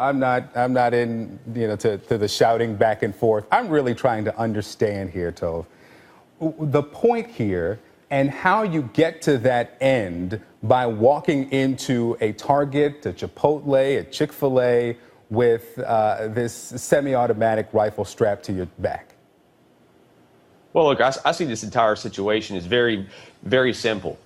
I'm not in, to the shouting back and forth. I'm really trying to understand here, Tove, the point here and how you get to that end by walking into a Target, a Chipotle, a Chick-fil-A with this semi-automatic rifle strapped to your back. Well, look, I see this entire situation as very, very simple.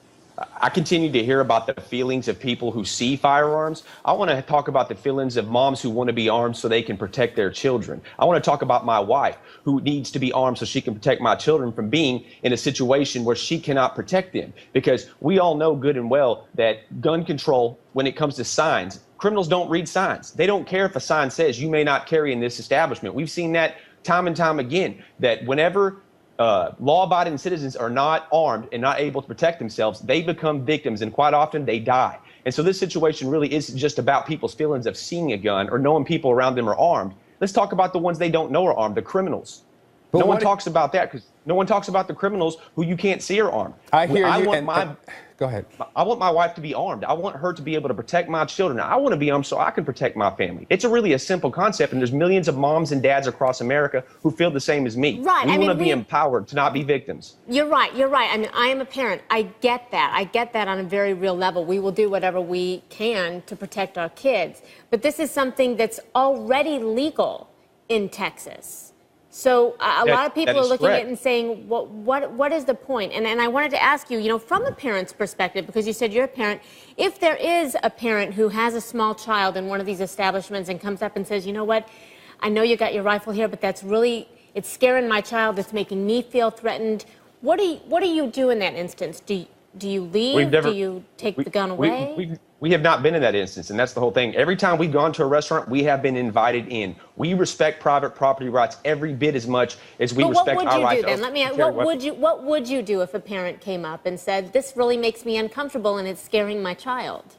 I continue to hear about the feelings of people who see firearms. I want to talk about the feelings of moms who want to be armed so they can protect their children. I want to talk about my wife who needs to be armed so she can protect my children from being in a situation where she cannot protect them. Because we all know good and well that gun control, when it comes to signs, criminals don't read signs. They don't care if a sign says you may not carry in this establishment. We've seen that time and time again, that whenever law-abiding citizens are not armed and not able to protect themselves, they become victims, and quite often they die. And so this situation really isn't just about people's feelings of seeing a gun or knowing people around them are armed. Let's talk about the ones they don't know are armed, the criminals. But no one talks about that, because no one talks about the criminals who you can't see are armed. I hear you. Go ahead. I want my wife to be armed. I want her to be able to protect my children. I want to be armed so I can protect my family. It's really a simple concept, and there's millions of moms and dads across America who feel the same as me. Right. We want to be empowered to not be victims. You're right. You're right. I mean, I am a parent. I get that. I get that on a very real level. We will do whatever we can to protect our kids. But this is something that's already legal in Texas. So a lot of people are looking at it and saying, what is the point? And I wanted to ask you, from a parent's perspective, because you said you're a parent, if there is a parent who has a small child in one of these establishments and comes up and says, you know what, I know you got your rifle here, but it's scaring my child, it's making me feel threatened. What do you do in that instance? Do you leave? Do you take the gun away? We have not been in that instance, and that's the whole thing. Every time we've gone to a restaurant, we have been invited in. We respect private property rights every bit as much as we respect our right to. Let me ask, what would you do if a parent came up and said, this really makes me uncomfortable and it's scaring my child?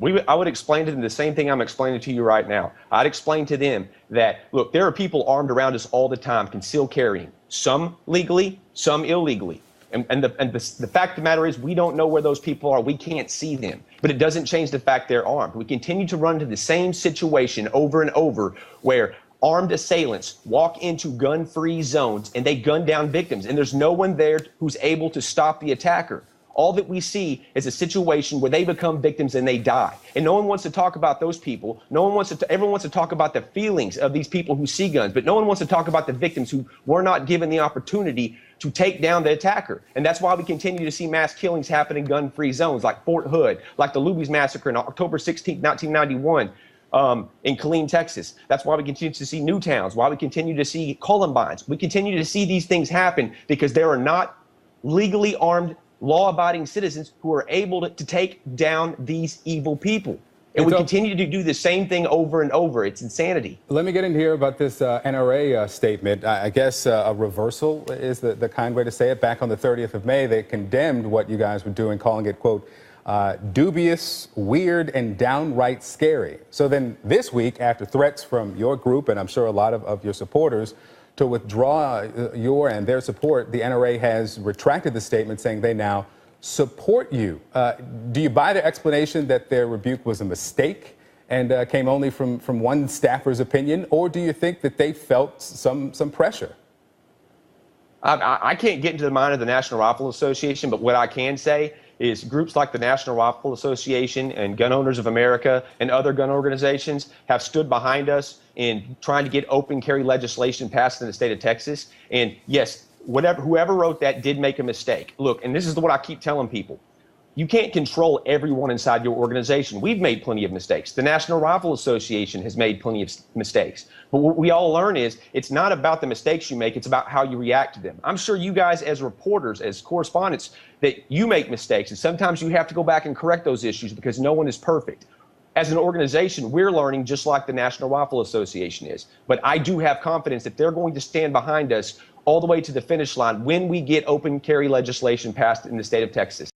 I would explain to them the same thing I'm explaining to you right now. I'd explain to them that, look, there are people armed around us all the time, concealed carrying, some legally, some illegally. And the fact of the matter is, we don't know where those people are. We can't see them. But it doesn't change the fact they're armed. We continue to run into the same situation over and over, where armed assailants walk into gun-free zones and they gun down victims. And there's no one there who's able to stop the attacker. All that we see is a situation where they become victims and they die. And no one wants to talk about those people. Everyone wants to talk about the feelings of these people who see guns, but no one wants to talk about the victims who were not given the opportunity to take down the attacker. And that's why we continue to see mass killings happen in gun-free zones like Fort Hood, like the Luby's massacre on October 16, 1991. In Killeen, Texas. That's why we continue to see new towns, why we continue to see Columbines. We continue to see these things happen because there are not legally armed, law-abiding citizens who are able to take down these evil people. And we continue to do the same thing over and over. It's insanity. Let me get in here about this NRA statement. I guess a reversal is the kind way to say it. Back on the 30th of May, they condemned what you guys were doing, calling it, quote, dubious, weird, and downright scary. So then this week, after threats from your group, and I'm sure a lot of your supporters, to withdraw your and their support, the NRA has retracted the statement, saying they now support you. Do you buy the explanation that their rebuke was a mistake and came only from one staffer's opinion, or do you think that they felt some pressure? I can't get into the mind of the National Rifle Association, but what I can say is groups like the National Rifle Association and Gun Owners of America and other gun organizations have stood behind us in trying to get open carry legislation passed in the state of Texas. And yes, whoever wrote that did make a mistake. Look, and this is what I keep telling people. You can't control everyone inside your organization. We've made plenty of mistakes. The National Rifle Association has made plenty of mistakes. But what we all learn is it's not about the mistakes you make, it's about how you react to them. I'm sure you guys as reporters, as correspondents, that you make mistakes, and sometimes you have to go back and correct those issues because no one is perfect. As an organization, we're learning just like the National Rifle Association is. But I do have confidence that they're going to stand behind us all the way to the finish line when we get open carry legislation passed in the state of Texas.